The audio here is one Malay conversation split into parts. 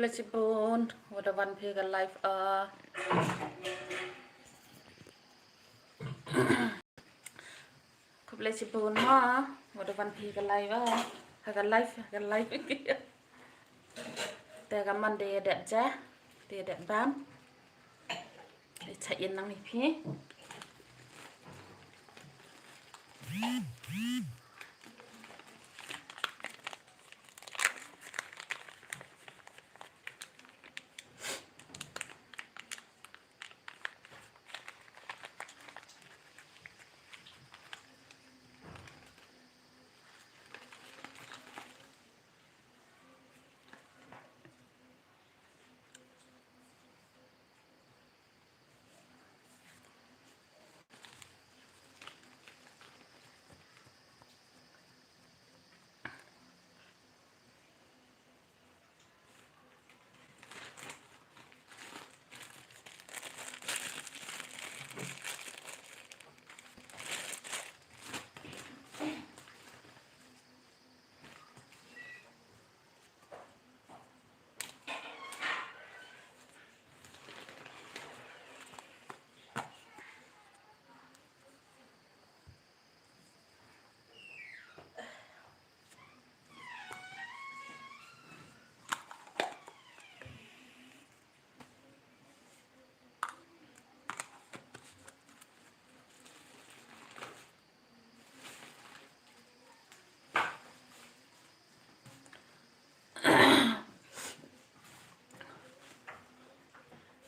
Boleh cipun, wadah wan pega live boleh cipun wadah wan pega live haga liveแต่มันเดดจ้ะเดดบ้านใช้ยันนังนี่พี่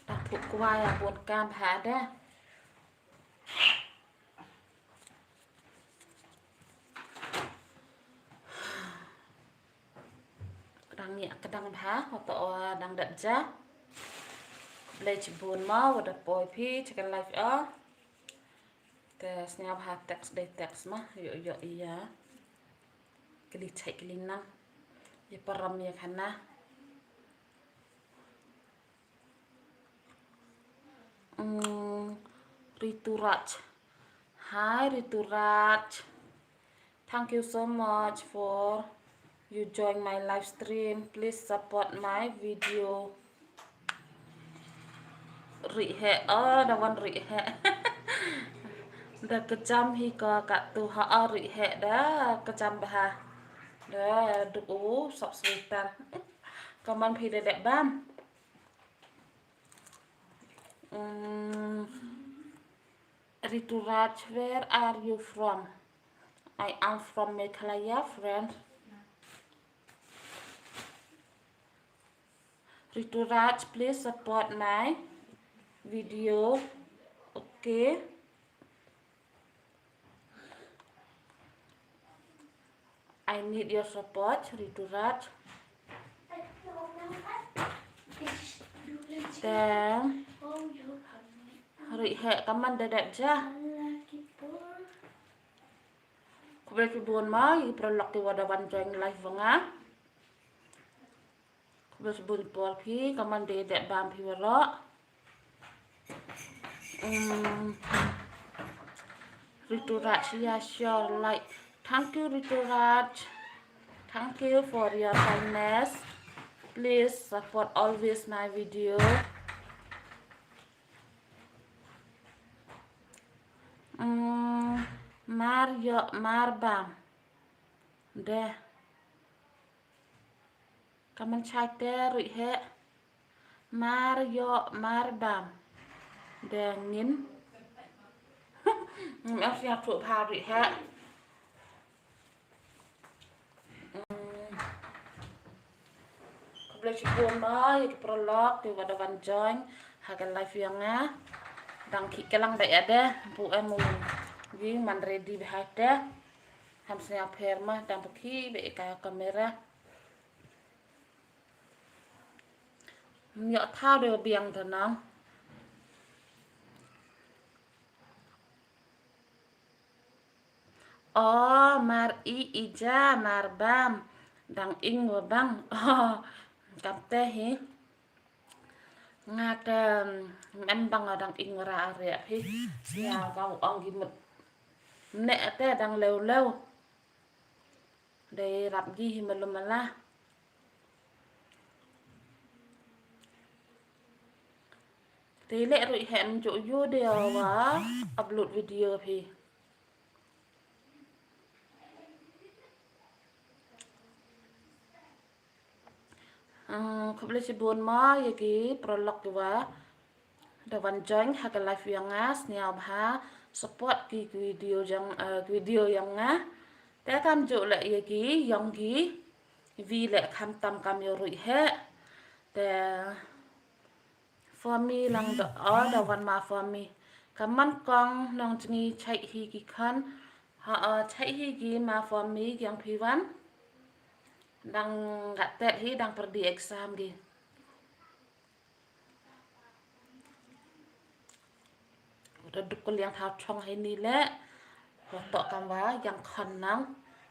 ตัดถูกกวายบนการผ่าได้ดังเนี่ยกระดังผ่าเขาต่อดังดัดจ้ะเลยจิบุนมาวัดปอยพี่จะกันไลฟ์แต่สเนียผ่าเท็กซ์ได้เท็กซ์มาเยอะๆอีอะกลิใช้กลินนะอย่าปรำอย่าขันนะRituraj. Hi Rituraj. Thank you so much for you join my live stream. Please support my video. Rihe dawan rihe. Dah kecam hika kat tu rihe dah kecam bah. Dah sok sweetan. Kaman pi dedek bam. Rituraj, where are you from? I am from Meghalaya, friend. Rituraj, please support my video. Okay. I need your support, Rituraj. Dan Rihe kaman dedek jah. Kubel kibun ma i prolog di wadawan join live venga. Kubel kibun pol pi kaman dedek bam pi werok. Rituraj, yeah, sure, like. Thank you, Rituraj. Thank you for your kindness. Please support always my video. Mario Marbam. Deh. Kaman chat there, Rihe. Mario Marbam. Deh ngin. Em siap thuộc phà Rihe. Boleh cipun mai prolog di wadawan join hagan live yang dang ki kelang dak ada bu emu gi man ready behada ham siap hermah dang peki be ka kamera nhọ thao đều biang thật nóng mar i ija mar bam dang ing wa bang kam te hi ngạc em bang ở đằng in ra rẻ hi nhà gạo ông gì mật nè te đang lêu lêu để làm gì mà lùm la tí lệ rồi hẹn chỗ vô điều và upload video thì không lấy chỉ buồn mà vậy cái prolog và dawan join hak live yang ngas niao bha support ki video yang nga te kam jo le ye ki yang ki vi le kham tam kam yo rui he te for me lang do dawan ma for me kaman kong nong jni chai hi ki khan chai hi ki ma for me yang piwan dang gatet hi dang perdi exam gi redukul yang thao chong hay ni le to kam wa yang khan nang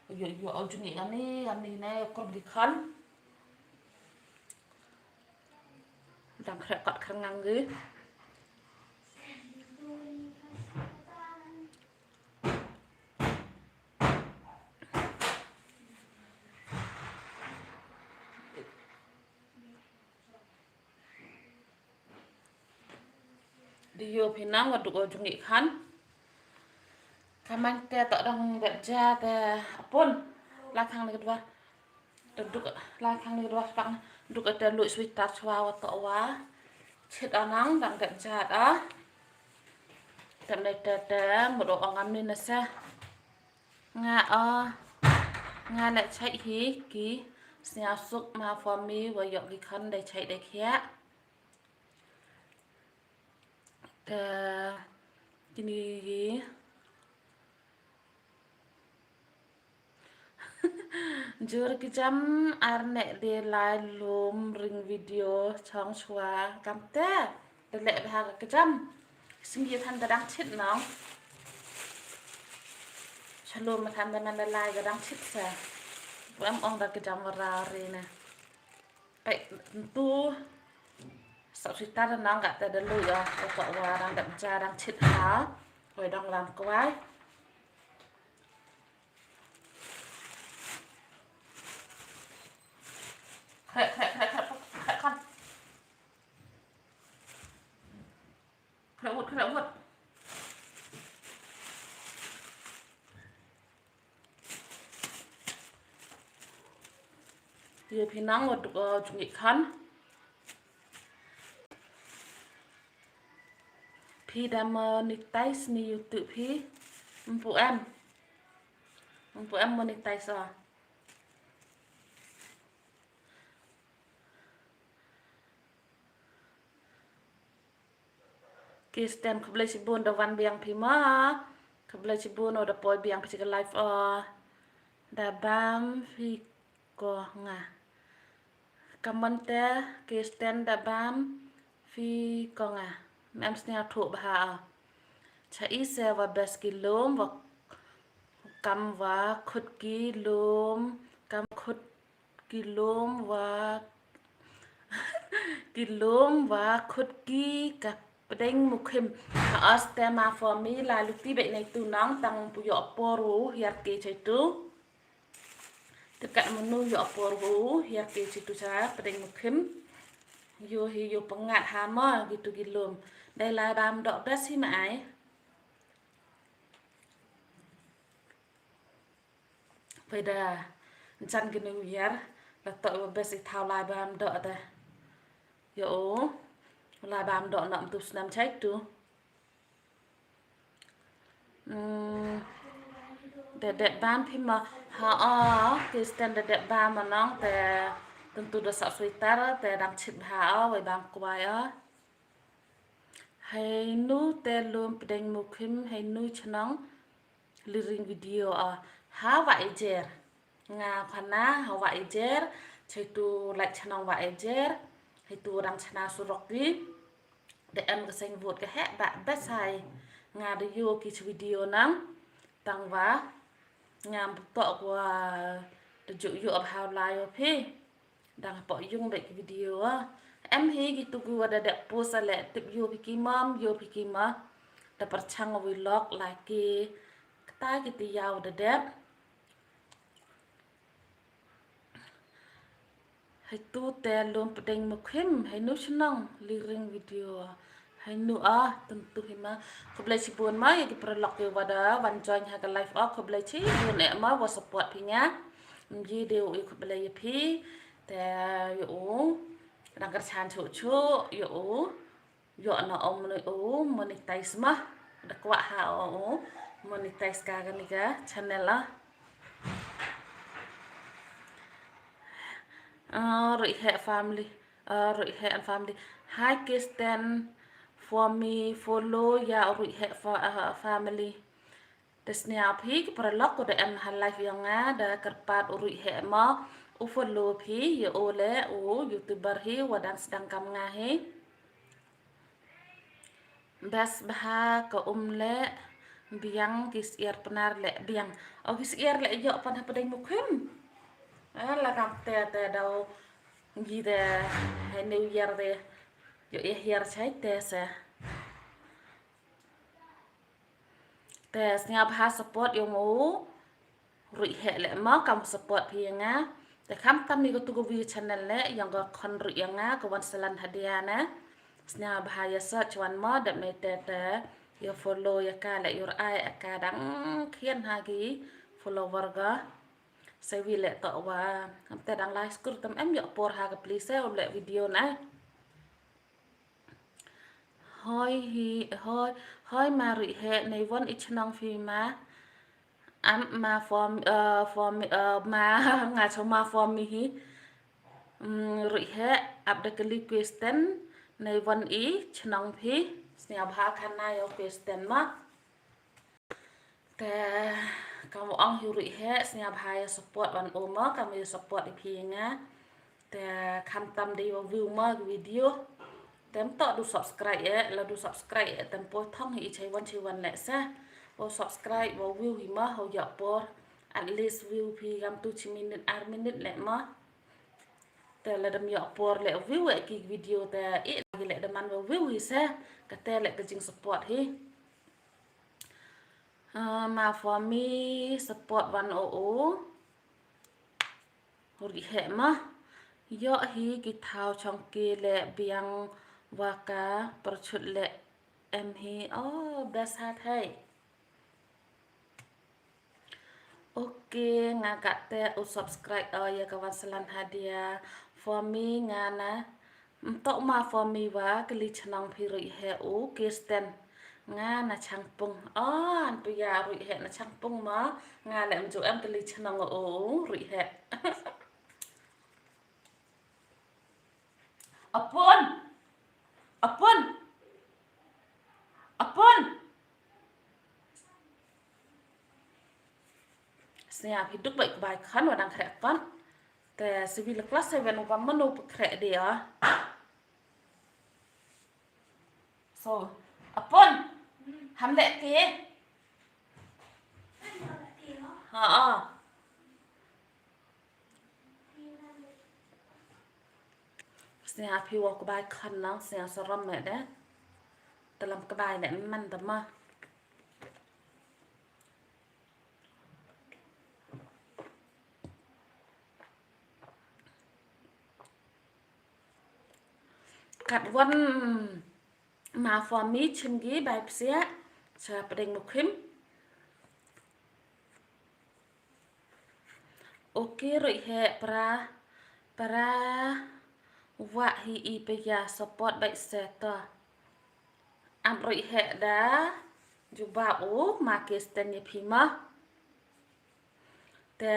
yo au juni ani ne ko di khan dang khre kat khang ngang gi di yo pinang wa duk au juni khan kaman te to dang bet ja te apun la khang ni dua duk la khang ni dua pang duk te lu sweet tat chwa wa to wa chit anang dang bet ja da tem nei te một độ ngam ni na sa nga nga lại chạy hí kí nhà súc mà for me và dọn cái khăn để chạy để khé cái này jur cái jam arne de lai lum ring video chong chua kam te de le ha cái jam sinh viên thanh ta đang chết nó Shalom mà tham gia mình lại cái đang chết sa bữa em ông đã cái jam ra rồi nè vậy tu sau khi ta đang gặp ta đã lùi rồi cậu và đang đậm cha đang chết há rồi đang làm quái khẽ con khẽ một giờ thì nắng một chủ nghị khăn Phi đam monetize ni YouTube phi phụ em monetize à cái stem không lấy chibun đầu văn biang phi mà không lấy chibun ở đợt biang phi cái live đà bam phi có ngà Kamante cái stem đà bam phi có ngà em sẽ thụ bà chạy xe và best kilom và cầm và khut kilom cầm khut kilom và khut ki cả đinh mục hình ở stemma for me là lúc tí bệnh này từ nóng tăng bùi dọ poru hiệt kì chạy tu tất cả một nuôi dọ poru hiệt kì chạy tu cha đinh mục hình yo hi yo pengat hama gitu gilum đây là bam dok das hi mai bây giờ chan cái new year là tội besi thao lai bam dok ta yo lai bam dok nam tu nam check tu để bam thì mà họ cái standard để bam mà nó để tentu dosa suitar te dang chit bha với bang quay á hay nu te lum pedeng mukim hay nu chnong liring video ha wa ejer nga phana ha wa ejer chaitu lại chnong wa ejer hay tu dang chna surok đi để em cái sinh vụt cái hết bạn best sai nga đi vô cái video nắng tăng vá ngam to qua tuju yu ab how live phi đang bỏ dung để cái video á em hi gitu gua ada post ale tip yo piki ma da perchang vlog like kata gitu ya udah dep hai tu te lom pedeng mukhim hai nu senang liring video hai nu tentu hima keblai sibun ma ya diperlok yo wada wan join ha live keblai chi bun e ma wa support pinya ji deu i keblai pi te yo đang cắt chan chỗ chỗ yo na om no monetize mah da kwa ha monetize ka ga channel rồi hệ family rồi hệ family hai Kristen for me follow ya rồi hệ family Desnya phi perlok ko da en live yang da kerpat rồi hệ ma follow phi yo ole youtuber hi wadang sedang kam ngahe bas baha ka le biang kis ir penar le biang kis ir le yo pan ha padai mukhim la kam te dau gi de new year de yo year chai te se te snya baha support yo mu rui he le ma kam support phi nga te kham tam ni ko tu go vi channel le yang go khon rui yang nga ko wan salan hadia na snya bahaya search wan ma da me te yo follow ya ka le your ai ka dang khian ha gi follower ga sai vi le to wa am te dang like skur tam em yo por ha ga please om le video na hoi ma rui he nei won ich nong phi ma ma for ma nga cho ma for mi hi rui he ab de kali question nei won i chnong phi snya bha khana yo question ma te kamu ong hi rui he snya bha ya support wan o ma kamu support i phi nga te kham tam de yo view ma video tem to du subscribe la du subscribe tem po thong hi chai wan le sa o subscribe o view hi ma ho ya por at least view phi gam tu chi minute ar minute le ma te la dam ya por le view e ki video te i le dam man view hi sa ka te le ka jing support hi ma for me support wan o ri he ma yo hi ki thao chong ki le biang waka perchut le em hi best hat hai oke ngagak te subscribe ya kawan selan hadiah for me ngana untuk ma for me wa keli chnang phi ri he Kristen ngana changpung an tu ya ri he na changpung ma nga le mju em keli chnang ri he apun snya hidup baik baik kan wadang krek kan te civil class 7 upam manu krek dia so apun hamle ti snya phi wa ko bai khan nang snya saram me da dalam ke bai ne man ta ma kat wan ma for me chim gi bai psia cha pedeng mukhim oke roi he para wa hi i pe ya support bai seta am roi he da juba ma Kristen ni phima te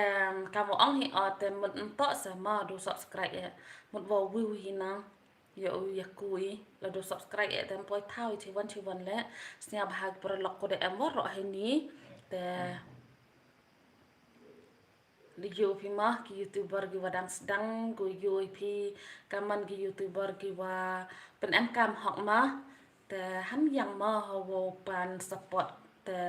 kamu ong hi te mun to sama du subscribe mun wo view hi na yo ya kui la do subscribe tem poi thau chi wan le snya bhag por lok ko de am ro he ni te di yo phi ma ki youtuber gi wadang sedang go yo phi kaman gi youtuber gi wa pen am kam hok ma te han yang ma ho wo pan support te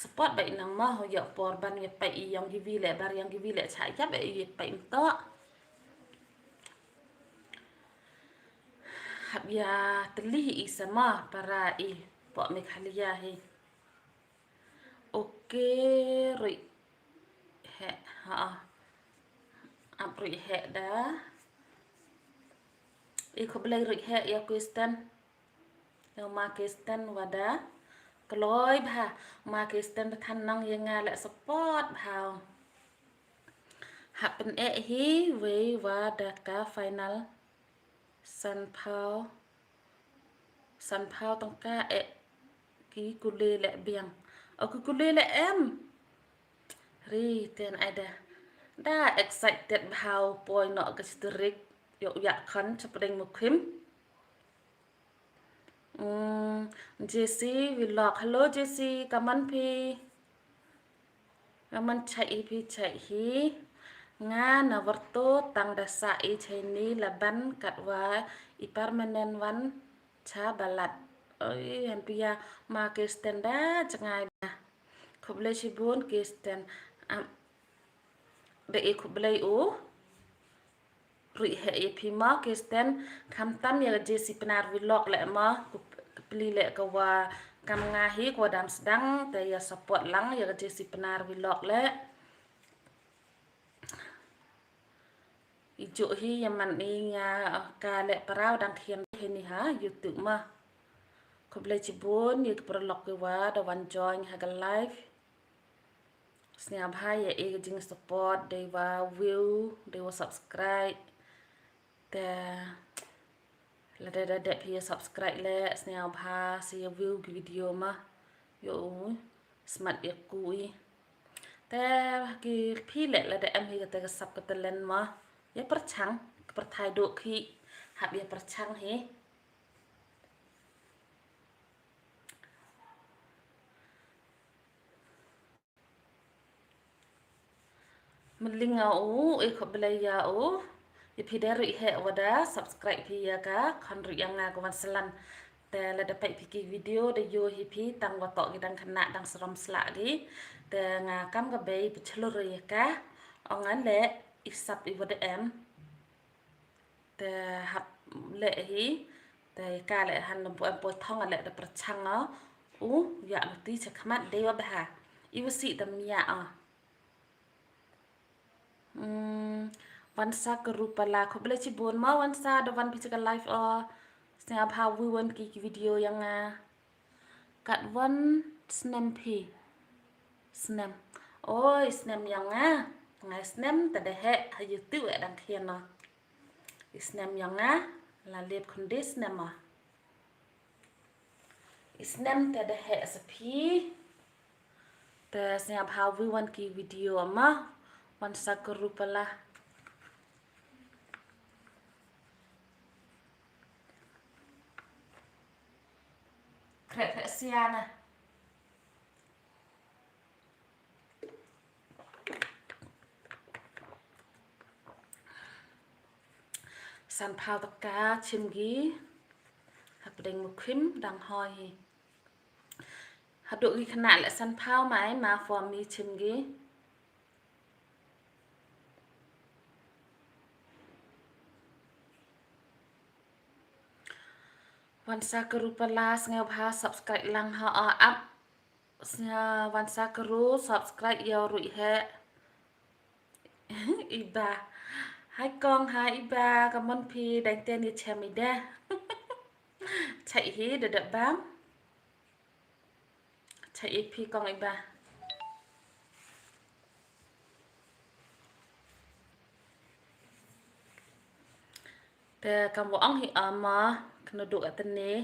support bai nang ma ho ya por ban ya pai yang givi le bar yang givi le cha ya bai pai to hab ya telih isama para po me khalia hi oke rui he ha ap rui he da ko belai rui he ya question yang ma question wada kloi bha ma question than nang yang nga la support bha happen hi we wada ka final san phao tong ka ki kule le biang kule le em ri ten ada da excited bha poi no ka strik yo ya khan chapring mu khim JC vlog hello JC kaman phi kaman chai phi chai hi nga na warto tang dasa chaini laban katwa I permanent one cha balat oi han pia ma ke standa changai na khoble shibun ke stand de khoble o rui he phi ma ke stand kham tam ya JC penar vlog le ma pli le ka wa kam nga hi ko dam sedang te ya support lang ya JC penar vlog le ijo hi yaman nga ka le parau dang khian ni ha YouTube ma khoble chibun ni prolog ke wa da wan join ha ga live snya bhai ya jing support de wa view de wa subscribe te la de phi subscribe le snya bha si view video ma yo smart ya kui te ki phi le la de em hi te ka sap ka telen ma ya perchang perthai do khi hab ya perchang he meling au khoblai ya o ya phi der he wada subscribe phi ya ka khan ri yang nga ko wan selan te la de pai phi ki video de yo hi phi tang wa to ki dang khana dang srom sla di te nga kam ka be pi chlo ri ka ongan le isap I wada em te hab le hi te ka le han lam po em po thong le de perchang a ya lu ti cha khamat de wa ba I wasi tam yaวันซากรูปลาเขาเปลชิบุนมาวันซาดวันพิจารไลฟ์เสียพาวิวันกี่วิดีโอยังกัดวันสแนมพีสแนมโอ้ยสแนมยังไงสแนมแต่เดะให้ยุติวดังเทียนเนาะสแนมยังลาเลียบคนดิสแนมสแนมแต่เดะสพีแต่เสียพาวิวันกี่วิดีโอมาวันซากรูปลาเสียนะสันพาวตะกาชิมกี้หับเด้งมุขิมดังหอยหับดูกี่ขนาดและสันพาวไหมมาฟอร์มมีชิมกี้วันซากรูปลาสเงาพา subscribe ลังฮาอัพวันซากรู subscribe ยาวรุ่ยแฮอีบาให้กองหาอีบากับมันพีแดงเตียนนี่แชมิได้ใช่ฮีเด็ดบ้างใช่อีพีกองอีบาแต่คำว่าอังฮีมาขนดูอัตนี้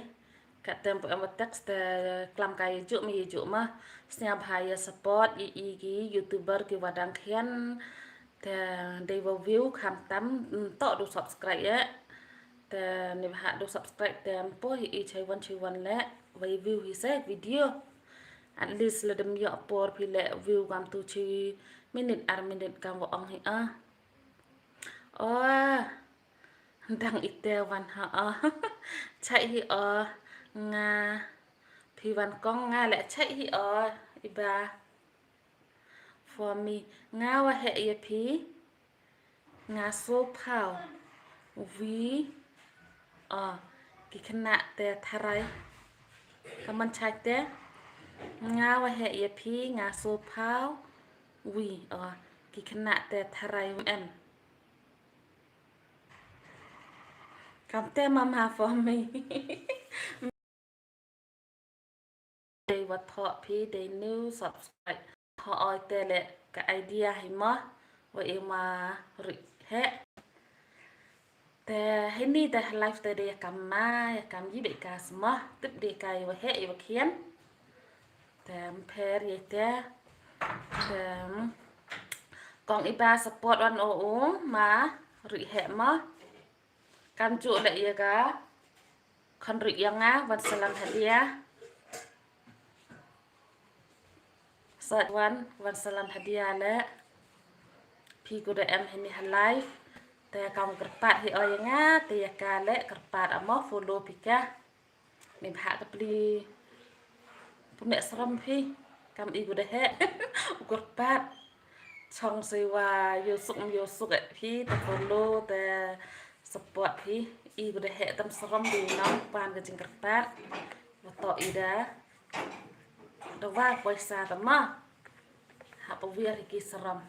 กัดเติมไปเอามา teks แต่กลำกายจุมีจุมาเสียบหายสปอร์ตกียูทูบเบอร์กีว่าดังเขียนแต่ได้วิวคำตั้มต่อดู subscribe แต่ในหาดู subscribe แต่พอฮีใช้วันและวิวฮีเซตวิดีโอ at least ละดมยอปอร์พี่และวิวความตัวชีminuteคำว่าอังฮีโอ้ดังอีกแต่วันฮะใช่ฮีงาพี่วันก้องงาและใช่ฮี iba for me nga wa he ye phi nga so phao vi ki khana te tharai kaman chai te nga wa he ye phi nga so phao vi ki khana te tharai em kam te mama for me they what thought phi they new subscribe họ oi te le ka idea hi ma wa e ma ri he te hini te live te de kam ma kam yi be ka sma tip de kai wa he wa khian te per ye te con iba support on o ma ri he ma kam chu le ye ka kon ri yang nga wan salam hadiah Sat wan salam hadiah le pi ko de em hini ha live te kam kerpat hi oi nga te ka le kerpat amo follow pika mi bha ka pli punya seram phi kam i ko de he kerpat chong sewa yusuk phi te follow te support phi i ko de he tam seram di nong pan ka jing kerpat wa to ida do wa poisa ta ma ha pa wir ki seram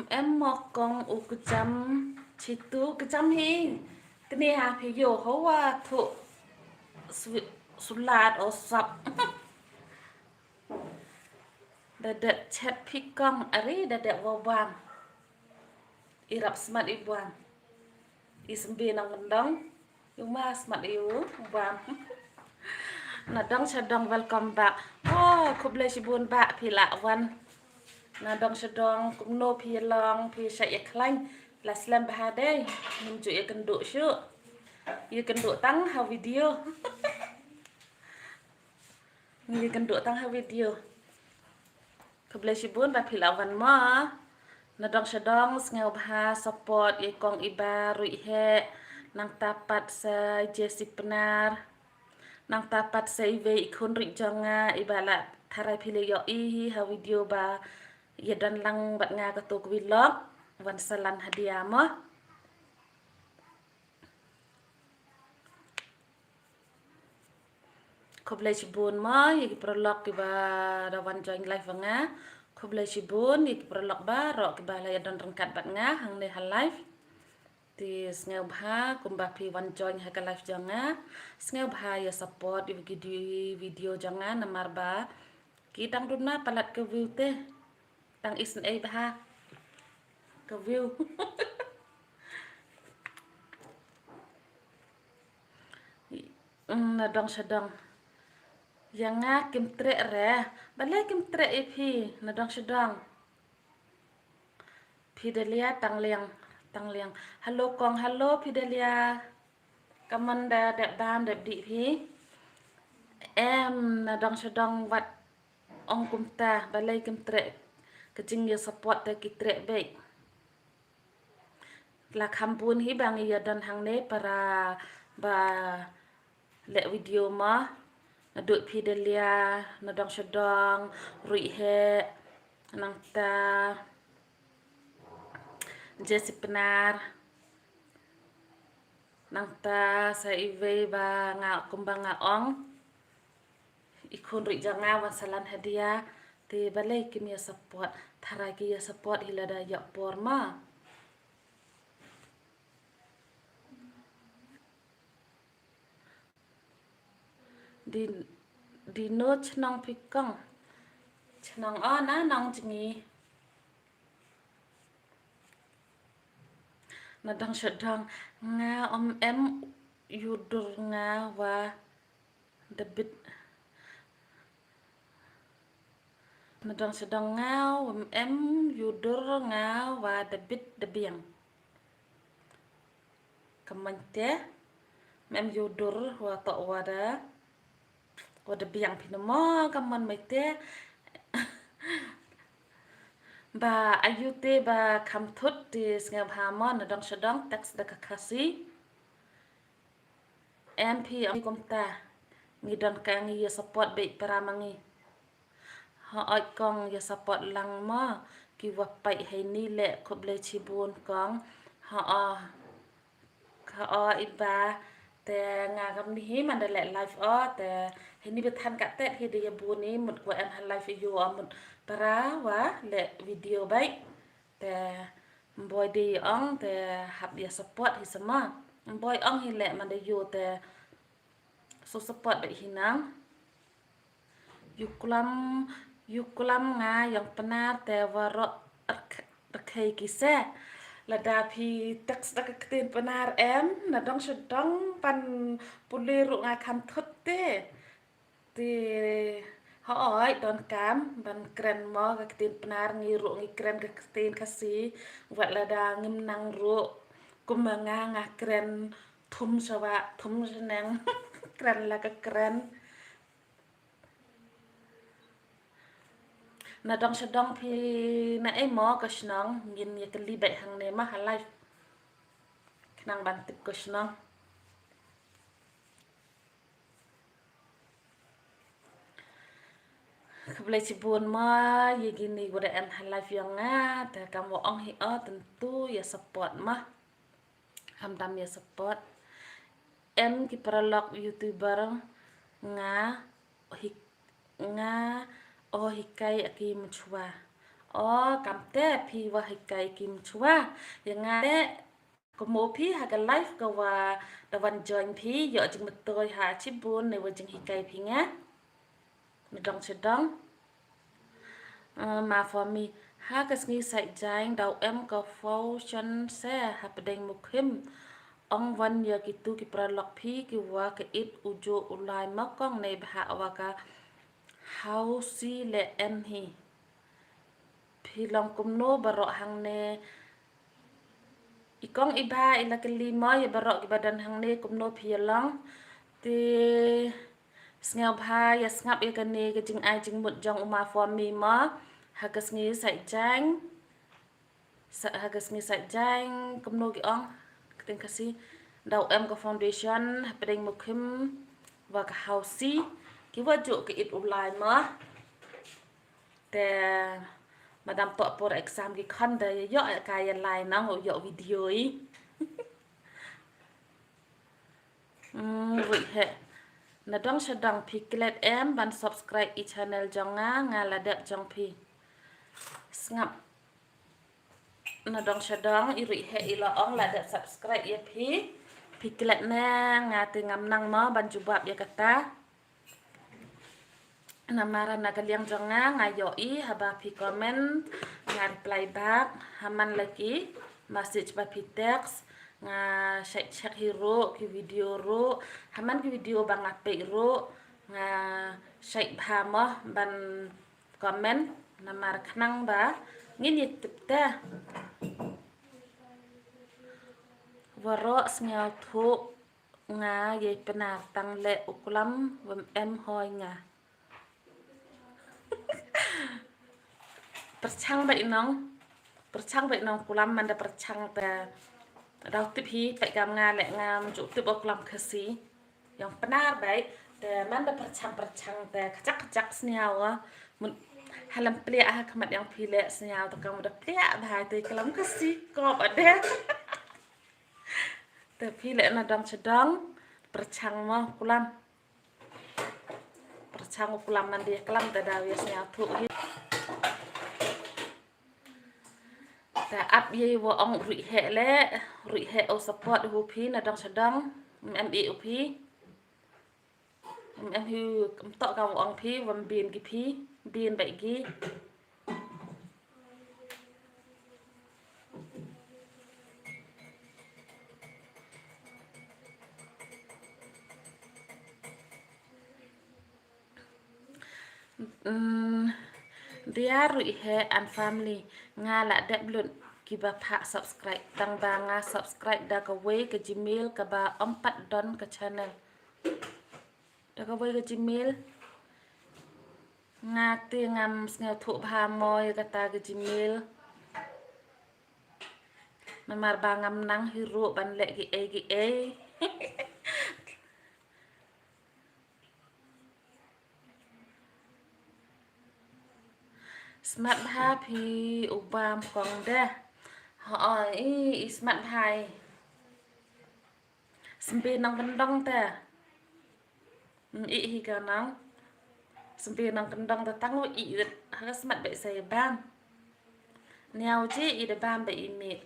em một con u cái chấm chỉ tu cái chấm hi cái này hà phải vô hấu thụ sulat ở sập dadat chat pikong ari dadat wabang irap smart ibuan isembi nang mendong yung mas smart iu wabang nadong sadong welcome back kublai sibun ba pila wan nadong sadong kumno pi long pi sai klanh là slam ba đây mình chủ cần độ chứ như cần độ tăng hao video như cần độ tăng hao video kublai sibun ba pila wan ma nadong sadong ngau ba support ye kong iba rui he nang tapat sa jesi penar nang tapat sa ive ikon ri jonga ibala tharai phile yo i ha video ba ye dan lang bat nga ka to vlog wan salan hadiah mo kublai sibun mo ye prolog ki ba rawan join live nga kublai sibun ye prolog ba ro ki ba la ye dan rangkat bat nga hang ne ha live ti sneu bha kumba pi wan join ha ka live jonga sneu bha ya support video jonga namar ba ki tang duna palat ke view te tang isen e bha ke view na dong sadong yang nga kim tre re bale kim tre e phi na dong sadong phi delia tang liang hello kong hello phi delia kamanda đẹp đam đẹp đi phi em na dong sadong wat ong kum ta balai kim tre kejing ya support te ki tre be la kampun hi bang ya dan hang ne para ba le video ma na du phi delia na dong sadong rui he nang ta jesi penar nang ta sa ive ba nga kumbang nga ong ikon ri janga wan salan hadiah te balai kim ya support thara ki ya support hilada ya por ma di no chnong pikong chnong na nong jingi na dang sadang nga em yudur nga wa debit na dang sadang nga em yudur nga wa debit debiang kamante mem yodur wa to wada biang pinamo kaman mete ba ayute ba kamthut di sngab hamon na dong sedong teks da kakasi MP komta ngidon kang ya support be paramangi ha oi kong ya support lang ma ki wapai hai ni le khoble chibun kong ha iba te nga gam ni hi man le live te hini betan ka tet hi de bu ni mut ko em han live yo amut para wa le video bai te boy di ong te hab ya support hi sama boy ong hi le man de yo te so support bai hinang yuklam nga yang penar te waro rekai kise lada phi teks dak ketin penar em na dong sedong pan puliru nga kham thut te hỏi don cam ban kren mo ka ketin penar ngiru ngi kren ka ketin kasi wat lada ngim nang ru kumanga nga kren thum sawa thum seneng kren la ka kren na dong sedong phi na mo ka snong ngin ye kali bai hang ne ma halai knang ban tip ka snong keblai cibun ma ye gini gua en halai yang nga ta kamu ong hi tentu ya support mah hamdam ya support em ki prolog youtuber nga hikai aki mchua kamte phi wa hikai ki mchua yang nga de komo phi ha ka live ka wa da wan join phi yo jing metoy ha chibun ne wa jing hikai phi nga medong sedong ma for me ha ka sngi sai jang dau em ka function se ha pedeng mukhim ong wan ya kitu ki pralok phi ki wa ka it ujo ulai ma kong nei bha wa ka how si le em hi phi long kum no baro hang ne ikong iba ila kelima ya baro ki badan hang ne kum no phi long ti sngaw bha ya snap ya ka ne ka jing ai jing mut jong uma for me ma ha ka sngi sai jang kum no ki ong keting kasi dau em ka foundation pedeng mukhim wa ka hausi ki wa jo ke it ulai ma te madam to por exam ki khan de yo ka ya lai na ho yo video yi wi he na dong sedang pi klet em ban subscribe i channel jong nga la dep jong pi ngap na dong sedang iri he ila ong la dep subscribe ya pi klet na nga te ngam nang ma ban jubab ya kata namara na kaliang jong nga yo i haba pi comment nga reply back haman lagi message ba pi text nga check hero ki video ro haman ki video bang ape ro nga shake bhama ban comment namar khnang ba ngin yitip ta waro sngaw thu nga ye penar tang le uklam wam em hoi nga perchang bai nong kulam man da perchang ta dau tip hi pai gam nga le ngam chu tip oklam khasi yang penar bai te man da perchang te kacak sniawa mun halam plia ha khamat yang phile sniaw ta kam da plia bhai te kalam khasi kop ade te phile na dam sedang perchang ma kulam man dia kelam ta da wis sniaw thu hi ta up ye wo ong ri he o support hu phi na dong sedang em e u phi em hu kam to ka ong phi wam bin ki phi bin bai gi dia ri he and family nga la dep lun Kiba pak subscribe tang banga subscribe dah kawe ke Gmail ke ba 4 don ke channel. Dah kawe ke Gmail ngati ngam snel thuk bha moy kata ke Gmail. Memar bangam nang hiru ban lek gi e. Smart bha phi ubam kong dah. Họ i smart bhai. Sempe nang kendong ta. I hi ka nang. Sempe nang kendong ta tang i ha smart be sai bang. Nhau chi i de bam be i mit.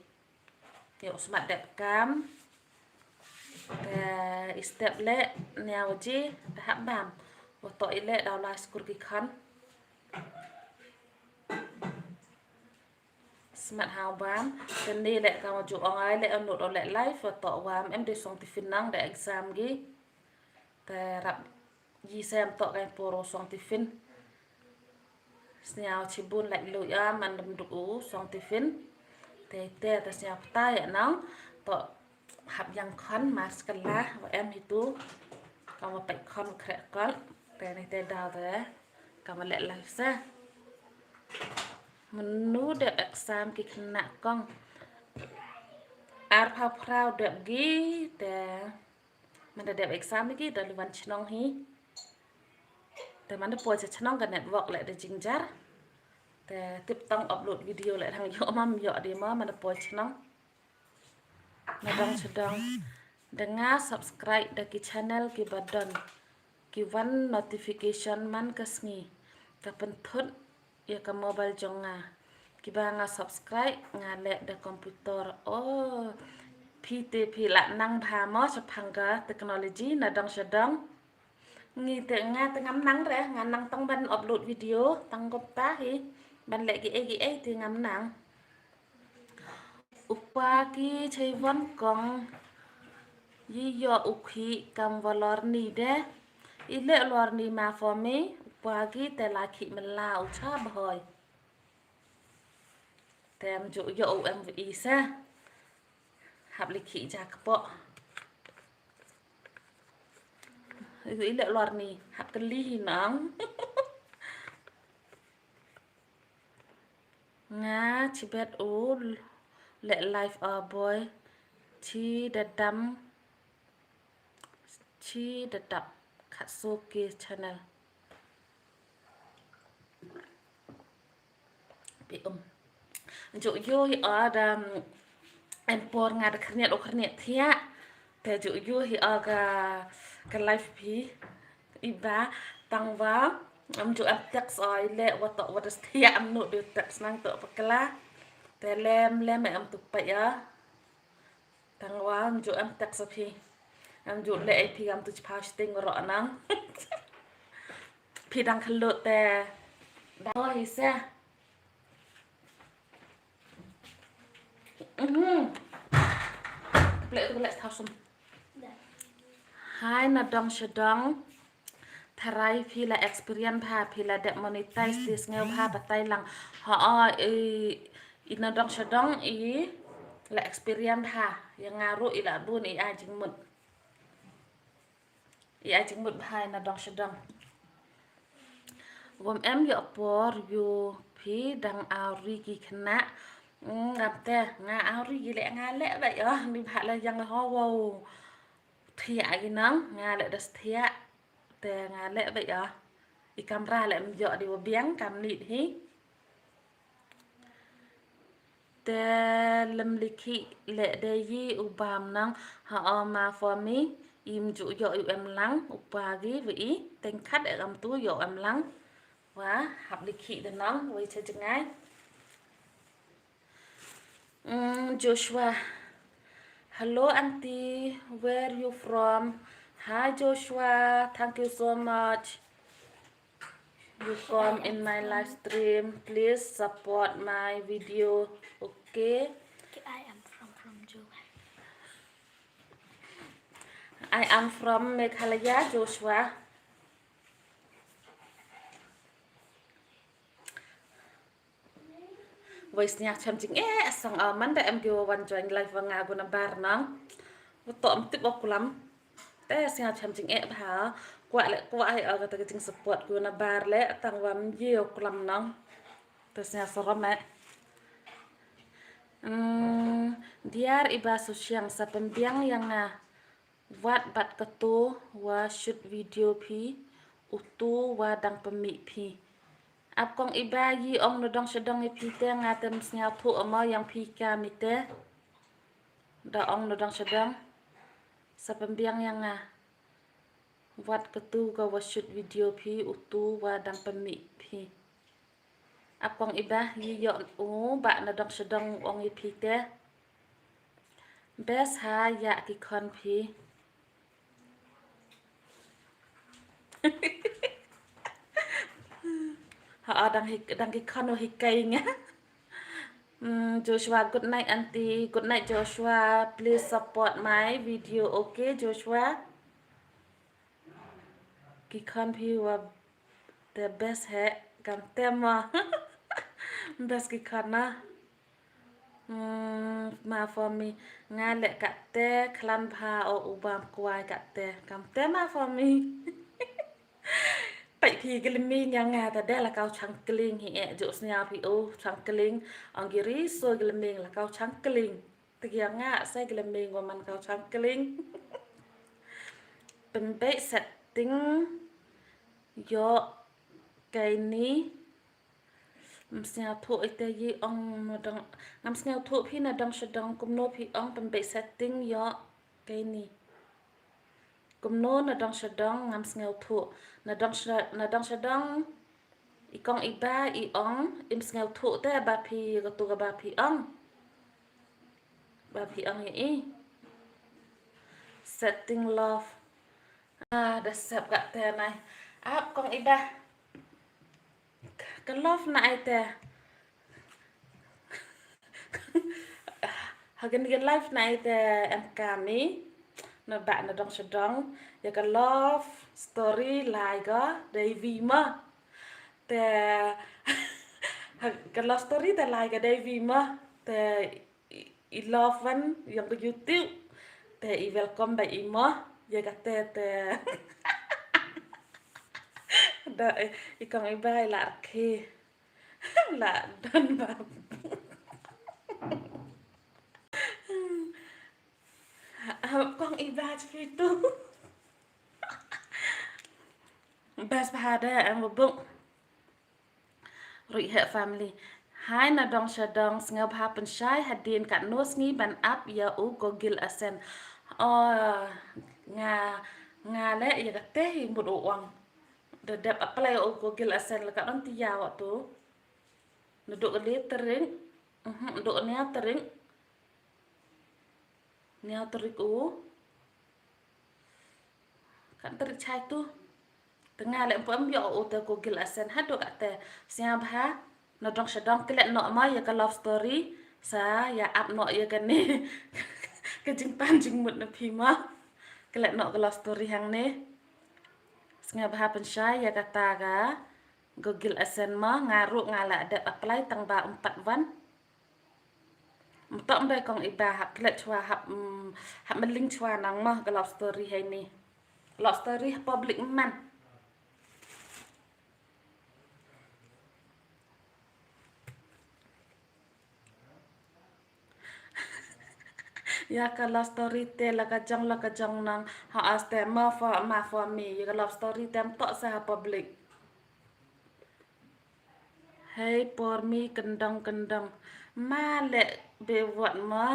Yo smart đẹp cam. Ta step le nhau chi ta hab bam. Wo to i le daw la skur ki khan. Smart hào bám tên đi lại còn chụp ông ấy lại ông nội lại live và tọ bám em đi xong thì fin năng để exam ghi ta rap gì xem tọ cái poro xong thì fin nhau chỉ buôn lại lụi mà đâm đủ xong thì fin thế thế ta nhau tay nóng tọ hấp yang khăn mascara và em itu còn một bạch khăn khẽ con thế này thế đào thế còn một lại live ra menu đẹp exam ki kena kong ar phao đẹp gi để mình đẹp exam gi dari van chnong hi để mình được post chnong cái network lại để chính jar để tiếp tục upload video lại thằng yo mam yo đi mà mình được post chnong mình sedang dengar subscribe dari channel ki badan ki van notification man kasngi kapan thut ya ke mobile jonga kiba nga subscribe nga le de komputer oh PTP la nang bha mo chapanga technology na dang sedang ngi te nga te ngam nang re nga nang tang ban upload video tang gop ta hi ban le gi e ti ngam nang upa ki chei von kong yi yo ukhi kam valor ni de ile lor ni ma for me pagi te la khi men la u cha boy tem ju yo em vi sa hab li khi ja kpo ile lor ni hab ke li nang nga chibet u le life boy chi dadap Katsuki channel bị dụ vô thì ở đàm em por ngà được khẩn thia để dụ vô thì ở cái live phí iba tăng vào em dụ em text rồi lệ và tọ và thia em nộp được text năng tọ và kala để lem em tụt bậy á tăng vào em dụ em text phí em dụ lệ phí em tụt posting rõ năng phí đang khẩn lột để đó thì sao Boleh tahu sem. Hai nadong sedang Tharai pila experience pha pila dep monetize this ngeu pha batai lang ha i nadong sedang i la experience pha yang ngaru ila bun i ajing mut hai nadong sedang wom em yo por yo phi dang auri ki khna ngap te nga auri gi le nga le vậy ni pha la yang ho wow thia gi nang nga le das thia te nga le vậy i camera le em yo di biang kam ni hi te lem likhi le de yi ubam nang ha ma for me im ju yo em lang upagi vi ten khat e am tu yo em lang wa hab likhi de nang với chơi changai Joshua, hello auntie, where you from? Hi Joshua, thank you so much. You come in my live stream. Please support my video, okay? I am from Joshua. I am from Meghalaya, Joshua. voice-nya chamching sang aman da em kêu wan join live wa nga guna bar nang to am tip okulam te sia chamching bha kwa le kwa ai aga ta ting support guna bar le tang wam ye okulam nang te sia sorome diar iba susyang sa pembiang yang na wat bat ketu wa shoot video pi utu wa dang pemi pi ap kong iba yi ong no dong sedong pi te ngatem snya thu ama yang pi ka mi te da ong no dong sedong sa pembiang yang na wat ketu ka wa shoot video pi utu wa dang pemi pi ap kong iba yi yo ba no dong sedong ong i pi te bes ha ya ki kon pi dang ki kon hi kai nga Joshua, good night auntie. Good night Joshua. Please support my video, okay Joshua? Ki kon pi wa the best he kam tema. Best ki kon na. Ma for me nga le ka te klan pha o ubam kwai ka te kam te ma for me tại thì cái lim mi nhang nga ta đây là cao trắng kling hi e jo snya pi o trắng kling ang giri so cái lim mi là cao trắng kling thì yang nga sai cái lim mi của mình cao trắng kling bên bệ setting yo cái ní snya thu ite yi ong dang ngam snya thu phi na dang shadang kum no phi ong bên bệ setting yo cái ní kum no na dang shadang ngam snya thu na dang shadang ikong iba i ong im snya thu te ba phi ga tu ga ba phi ong i setting love đã sập gạt te này áp con iba cái love này te hagen gen life này te em kami na bạn na dong sedong ya cái love story lại ga dei vi ma te cái love story te lại ga dei vi ma te I love one yang ke YouTube te I welcome by ima ya ka te da ikang iba la ke la dan ba kong iba itu best bahada ang bubuk rui he family hai na dong shadong ngab happen shai hadin kat nos ngi ban up ya u gogil asen nga le ya ka te hi mud uang de dep apply u gogil asen la ka don ti ya wa tu nduk le tering nduk nya tering u kan terik chai tu tengah le pom yo u te gogil asen ha do ka te sia bha na dong shadong klet no ma ya ka love story sa ya up no ya kan ni ke jing pan jing mut na phi ma klet no ka love story hang ne snga bha pen sha ya ka ta ga gogil asen ma ngaru ngala ada apply tang ba 4 wan mtok mbe kong iba hap klet chwa hap meling chwa nang ma ka love story hai ni love story public man ya ka love story te la ka jong nang ha aste ma for me ya ka love story tem tok sa public hey por me kendang ma le be wat ma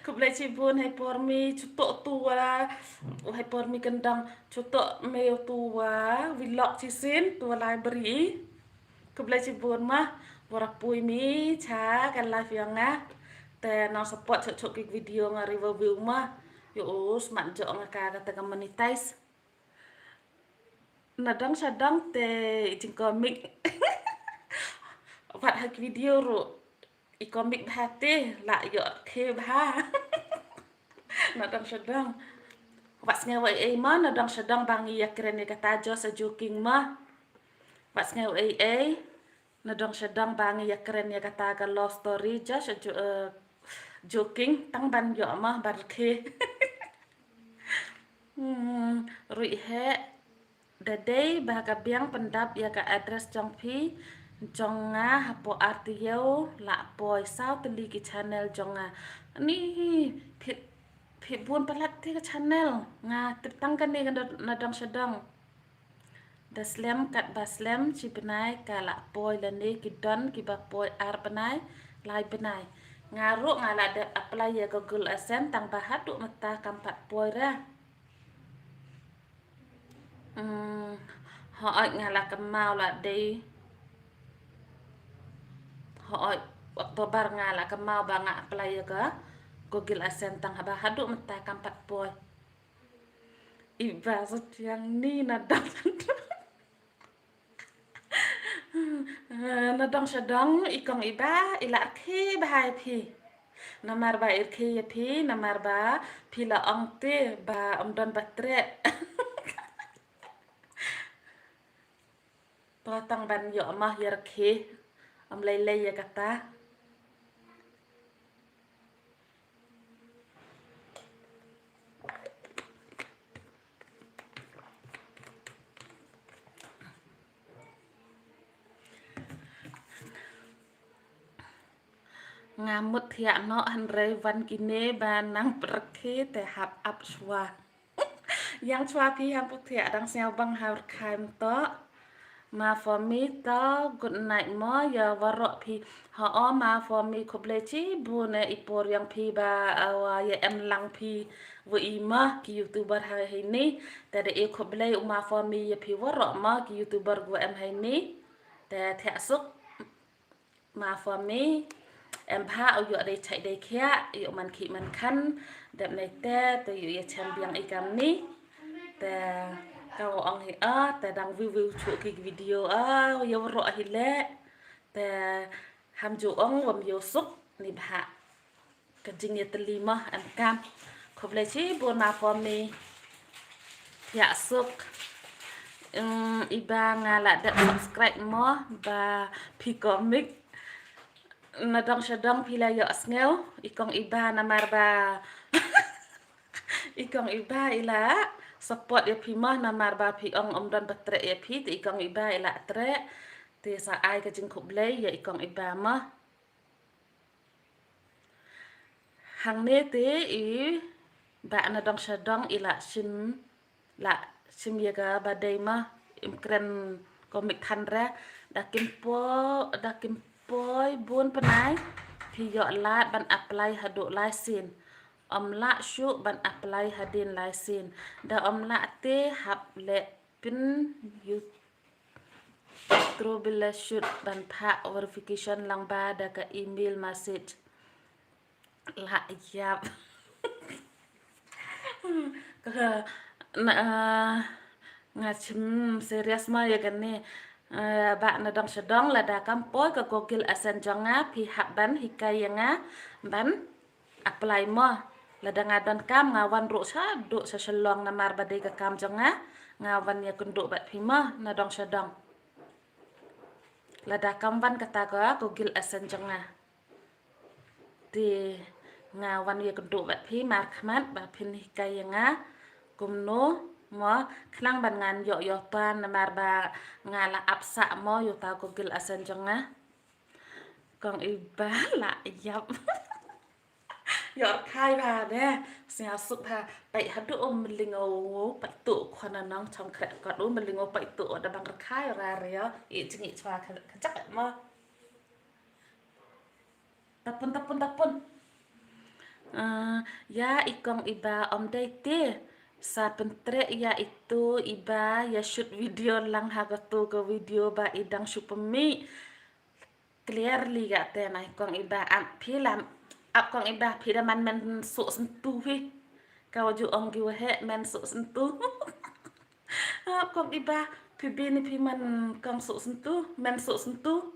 kublai cibun hey por me chutok tua hey por me kendang chutok me tua vlog cisin tua library kublai cibun ma borak pui mi cha kan live yang nga te no support chok cái video nga review ma yo smat jo nga ka ta monetize na dang sadang te jing comic wat ha video ro I comic bha te la yo ke bha na dang sadang wat nga wai ai ma na dang sadang bang ya kren ka ta jo sa joking ma wat nga wai ai Nadong sedang bangi ya keren ya kata ka love story just joking tang ban yo mah bar ke. Rui he dadai bah ka biang pendap ya ka address jong pi jong nga hapo arti yo la boy sao teli ki channel jong nga ni pi pi bun palat ti ka channel nga tang kan ni nadong sedang Daslem kat baslem ci benai kala boy lane ki don ki ba boy ar benai lai benai ngaru ngala de apply ya Google Adsense tang bahatu mata kampat boy ra họ ngala kamau la de họ waktu bar ngala kamau ba nga apply ya ka Google Adsense tang bahatu mata kampat boy iba yang ni nadang nadang sedang ikong iba ila khi bahai phi namar ba irkhi ya phi namar ba phi la ongte ba don batre to tang ban yo mah yarkhi lay lay ya kata ngamut thia no han rei van kine ba nang perkhi te hap ap swa yang swa phi ham puk thia dang sel bang har khaim to ma for me to good night mo ya warok phi ho ma for me khoble chi bu ne ipor yang phi ba awa ya em lang phi wo i ma ki youtuber ha hai ni ta de e khoble ma for me ya phi warok ma ki youtuber go em hai ni ta thia suk ma for me em pha au yo de chạy de khia yo man khi man khan đệm này te to yo ya cham biang i kam ni te kau ong hi te dang view chu ki video yo ro hi le te ham ju ong wam yo sup ni bha ka jing ya telima an kam khoble chi bon ma for me ya suk iba ngala da subscribe mo ba pi comic nadang sedang pila yo asngel ikong iba namar ba ikong iba ila support ya pi mah namar ba pi ong don batre ya pi ti ikong iba ila tre ti sa ai ka jing khoble ya ikong iba mah hang ne te i ba nadang sedang ila sim ya ga ba dei mah imkren komik khan ra dakim poi bun penai thì gọi là ban apply hadu license la shu ban apply hadin license da la te hap le pin you trouble shoot ban pha verification lang ba da ka email message la yap ka na ngachim serius ma ya kan ni ba na dong sedong la da kampoi ka Google Adsense jonga pi hak ban hikai nga ban apply mo la da ngadon kam ngawan ru sa selong na mar badai ka kam jonga ngawan ya kunduk ba pi mo na dong sedong la da kam ban kata ka Google Adsense jonga ti ngawan ya kunduk ba pi mar khmat ba pin hikai nga kumno mo klang ban ngan yo pan namar ba ngala apsa mo yo ta Google Adsense jonga kong iba la yap yo khai ba de sia sup ha pai hadu mlingo pai tu khona nang chom khre ko du mlingo pai tu da bang khai ra re yo i chingi chwa chak mo tapun ya ikong iba dai te sa pentre ya itu iba ya shoot video lang hagatu ke video ba idang supemi clearly ga te na ikong iba am philam ap kong iba phira man men su sentu phi kau ju ong gi he men su sentu ap kong iba phi bin phi man kong su sentu men su sentu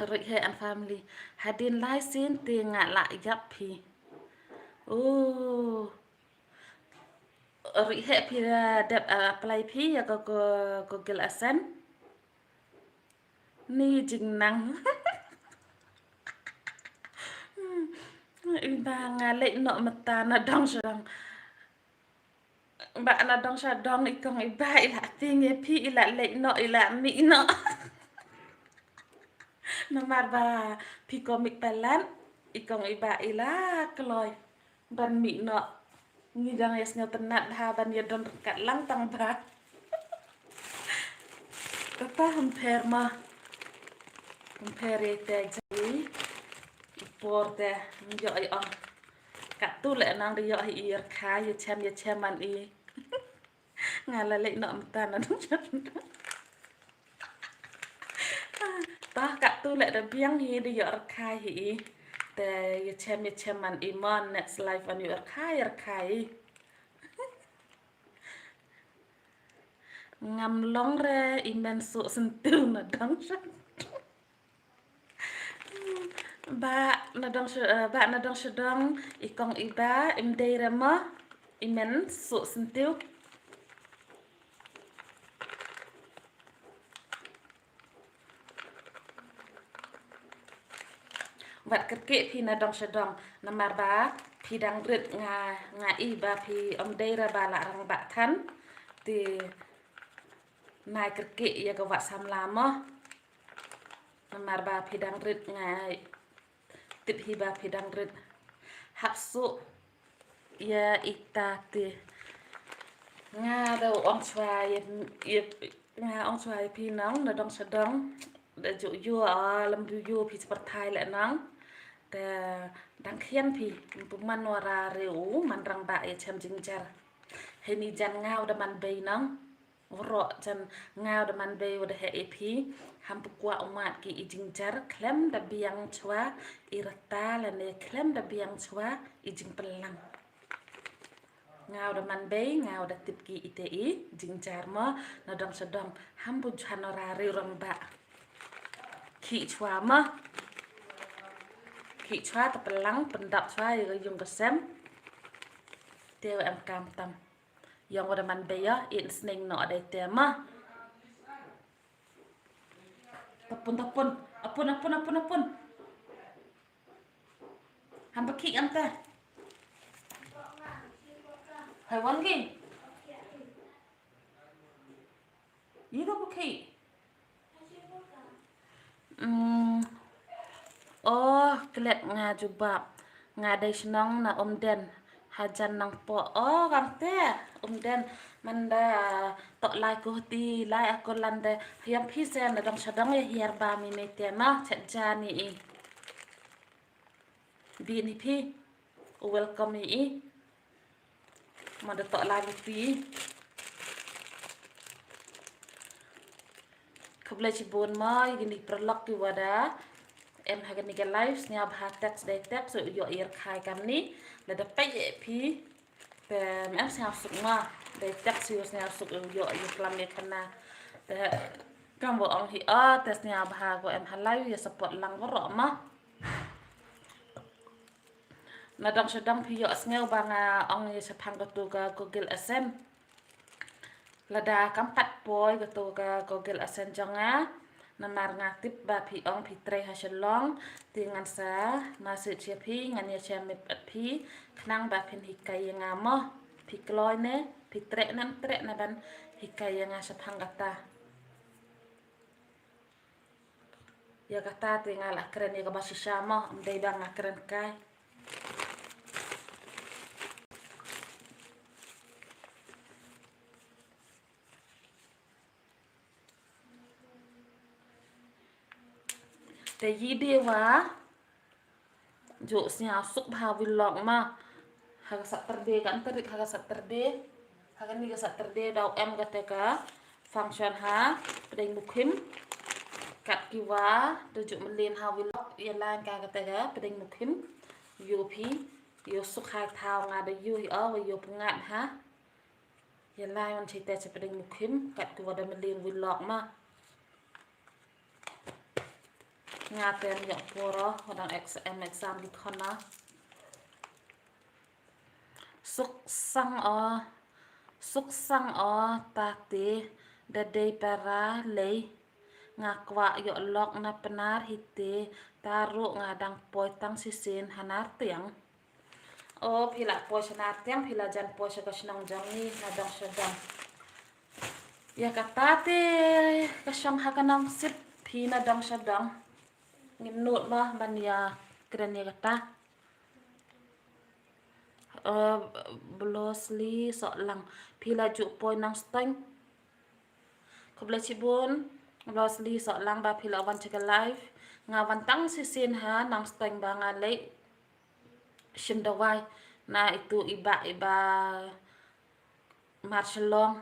rik he an family hadin license te nga la yap phi rik he phi dep apply phi ya ko Google Adsense ni jing nang iba ngale no mata na dong sarang ba na dong sa dong ikong iba ila tinge pi ila le no ila mi no namar ba pi komik pelan ikong iba ila kloy ban mi no ngi dang yes nga tenat ha ban ya don kat lang tang ba kata hamper ma hamper te jadi por te yo ai on kat tu le nang de yo ai ir kha ya chem man i ngala le no mta na dong ta kat tu le de biang hi de yo ar khai hi te ya chem man i mon next life on you ar khai ngam long re imen su sentu na dong ba na dong sedang ikong iba im dei rema imen su sentu vật cất kệ phi na dong sedang na mar ba phi dang rit nga i ba phi dei ra ba la rang ba than ti nai cất kệ ya ka wa sam la mo na mar ba phi dang rit nga tip hi ba phi dang rit hap su ya ita ti nga đâu ong chwai nga ong chwai phi nong na dong sedang da ju yu lam yu phi sport thai la nong te dang khian phi man wara reu man rang ba e chem jing jar he ni jan ngao da man bei nong ro jan ngao da man bei wada he e phi ham pukwa umat ki i jing jar klem da biang chwa i rata la ne klem da biang chwa i jing pelang ngao da man bay ngao da tip ki ite i jing jar mo na dong sedong ham bu chan ora ri rong ba ki chwa mo ki chwa ta pelang pendap chwa i yung ka sem teo em kam tam yang da man bay ya in sning no dai te mo tapun apun ham ba ki am ta hai wan ki yi do ki oh klet nga jubab nga dai snong na den hajan nang po oh kam te den manda to lai ko ti lai akon lande hiam phi sen na dong sadang ya hier ba mi me te ma chet jani i bi ni phi welcome i manda to lai mi pi kable ci bon mai gini prolog ki wada em hagan ni live snya bha text dai text so yo ir khai kam ni la da pe pi pe em snya suk ma dai text yo snya suk yo klam ni kana te kam bo ong hi te snya bha go em ha live ya support lang go ro ma na dang sedang pi yo sneu banga ong ni sa phang go tu ga Google Ascent lada kampat boy gitu ke Google Ascent jonga namar ngatip ba pi ong pi tre ha shalong dengan sa masih chia pi ngan ya chia mip at pi knang ba pin hikai nga mo pi kloy ne pi tre na ban hikai nga sa phangata ya kata tinggal akren ya ka basisya mo amday bang akren kai te yi dewa jo snya suk bha vlog ma ha Saturday kan terik ha Saturday ha kan ni Saturday dau em kata ka function ha pedeng mukhim kat kiwa do jo melin ha vlog ya lan ka kata ka pedeng mukhim yo phi yo suk ha thao nga de yo yo pungat ha ya lan man chite che pedeng mukhim kat kiwa da melin vlog ma nga tem ya poro hodang exam di khona suk sang o ta te da dei para lei ngakwa yo lok na penar hite taruh ngadang poi tang sisin hanar tiang. Oh pila poi hanar tiang pila jan poi senong jang ni ngadang sedang. Ya kata te kasyang hakanang sip pina dang sedang. Nginut mah ban ya keren ya kata. Blosli sok lang pila juk poi nang steng. Kebelah cibun, Blosli sok lang ba pila wan cika live. Ngawan tang sisin ha nang steng ba ngalai. Shimdawai na itu iba marcelong.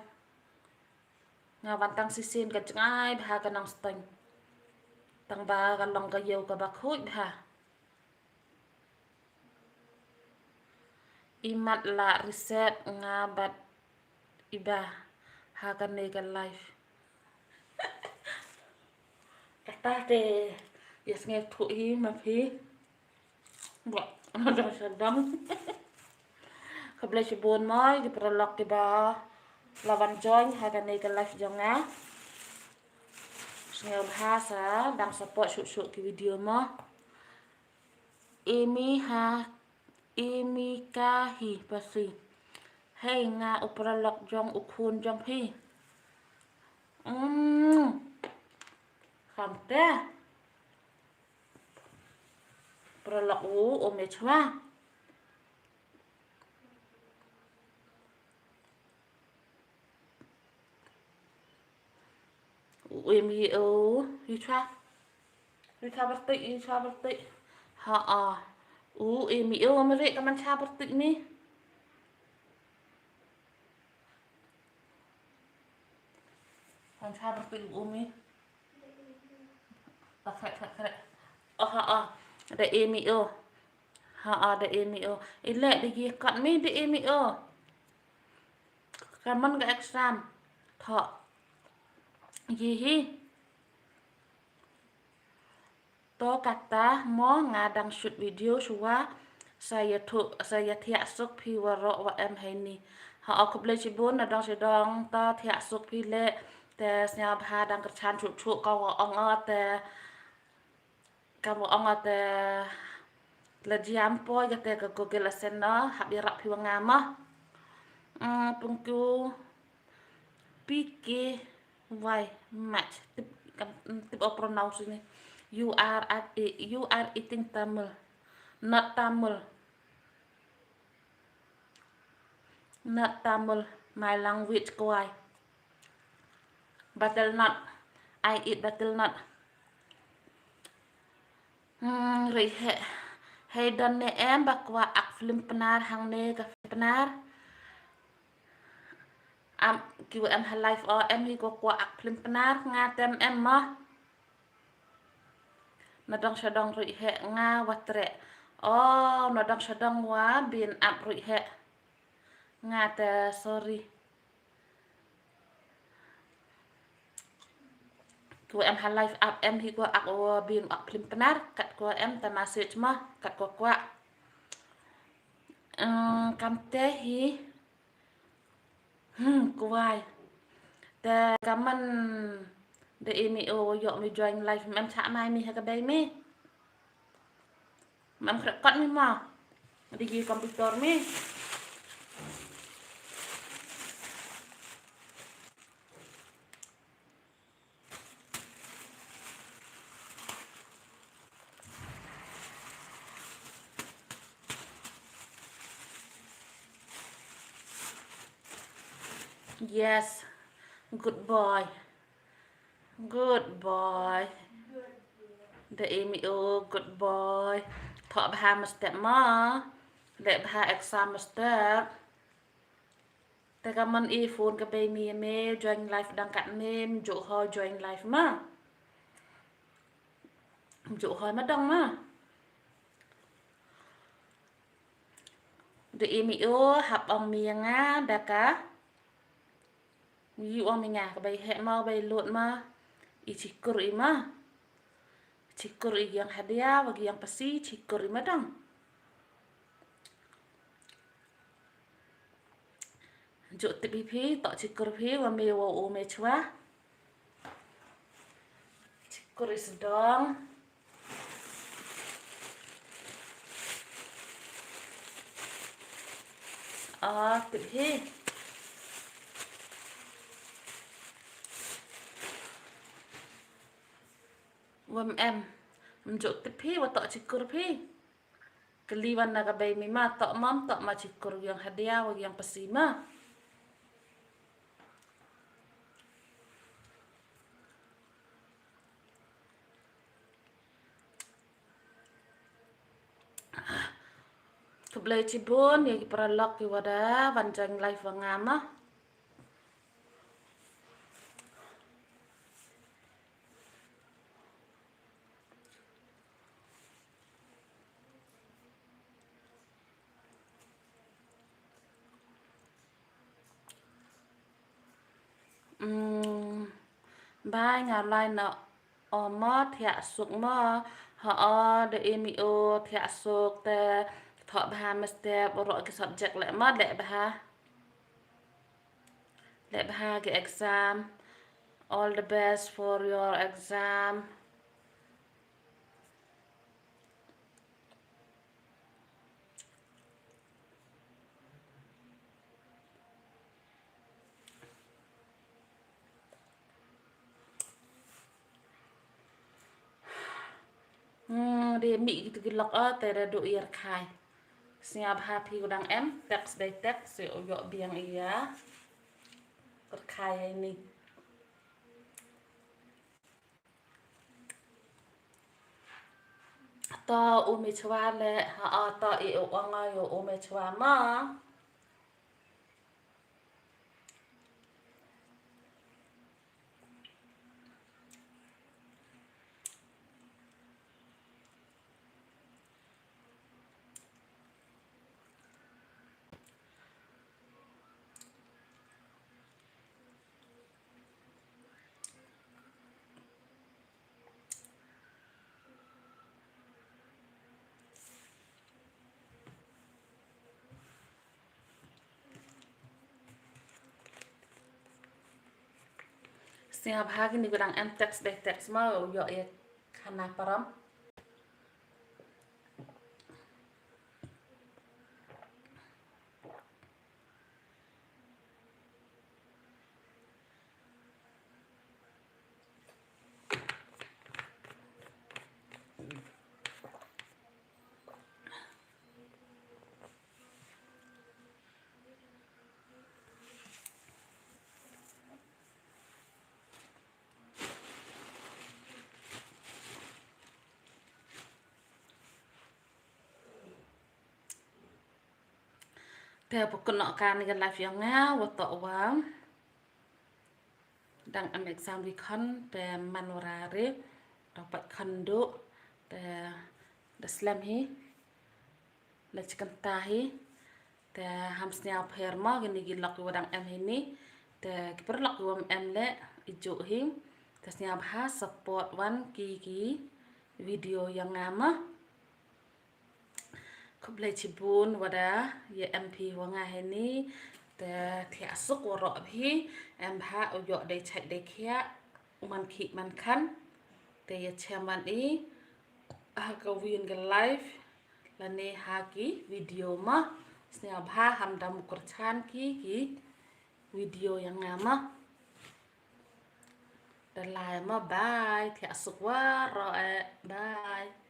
Ngawan tang sisin ka jengai bah ka nang steng. Tang ba kalong ka yau ka bakhuj bah. Imat la riset ngabat iba hakan nega live. Kata te yes nge thui ma phi. Buat ada sedang. Kebelah cibun mai di perlok di ba lawan join hakan nega live jonga. Ngel bahasa dang support syuk-syuk ki video mo. Imi kahi pasi. Hei nga upralok jong ukun jong pi. Kamte. Pralok ome chwa. Imi yu chwa. Yu chwa bertik. Ha. Imi merik kaman chwa bertik ni. Kan chwa bertik umi. Kret. Ha. Ada imi Ha ada imi Ilek di kat mi di imi Kaman ka exam. Thọ. Yihi. To kata mo ngadang shoot video suwa saya thiak suk pi warok wa em hai ni. Ha aku boleh cibun nadang sedang ta thiak suk pi le te snya bha dang kerchan chuk kau ong te kamu ong te le jam po ya te ka Google Asena hab irak pi wangama. Pungku Piki why match tip of pronounce ni. You are eating Tamil, not Tamil. Not Tamil, my language kuai. Battle nut, I eat battle nut. Hey don ne em bakwa ak film penar hang ne ka penar. Kiwa em ha live em hi ko kwa ak film penar ngatem em mah. Nadang sedang rihe nga watre. Nadang sedang wa bin ap rihe. Nga te sorry. Kiwa em ha live up em hi ko ak bin ak film penar kat ko em ta message mah kat ko kwa. Kamte hi kuai. Te kaman de imi yok mi join live mem chak mai mi ha ka bay mi. Mem kret mi ma. Di komputer mi. Yes. Good boy. The Amy good boy. Thọ bà mà step ma. Lệ bà exam step.แต่ก็มันอีโฟนก็ไปมีเมjoin live ดังกัดเมมจุฮอ join live มาจุฮอมาดังมาเดอีมีหับองมีงาดากะมีองมีงาก็ไปแหมาไปโหลดมาอีชิกุรอีมาชิกุรอีyang hadiah bagi yang pasti chikur ima dang. Juk tipi tok chikur pi wa me wo o me chwa. Kuri sedang. Tiếp hi. Wam em. Menjuk tiếp hi wa tok cikur hi. Keliwan naga bay mima tok mam tok ma cikur yang hadiah wa yang pesima. Keblai cibun ya kipralok ki wada panjang live wa ngama. Bye ngào lai nọ mơ thịa sụt mơ họ để emi o thịa sụt te thọ bà mesti borok cái subject lệ mơ lệ bà cái exam. All the best for your exam. Dia mi gitu gelok te redo ir khai. Siap happy udang em teks day teks si oyok biang iya. Kerkaya ini. To umi chwa le to i onga yo umi chwa ma. Siap hagi ni gudang em teks day teks ma oyok ya kana param. Te pokok nak kan ni live yang nga watok wam. Dang am exam vi kan te manwarare dapat kando te slam hi la chikan tahi te hamsnya perma gini gilak wadang em ini te kiperlak wam em le ijo hi te snya bha support wan ki video yang ngama. Keblai cibun wada ya MP wanga heni te thia suk warok hi em ha oyok dai chai dai khia man ki man kan te ya chairman i ka win ga live la ne ha ki video ma snya bha hamdam kurchan ki video yang ngama dalai ma bye thia suk waro bye.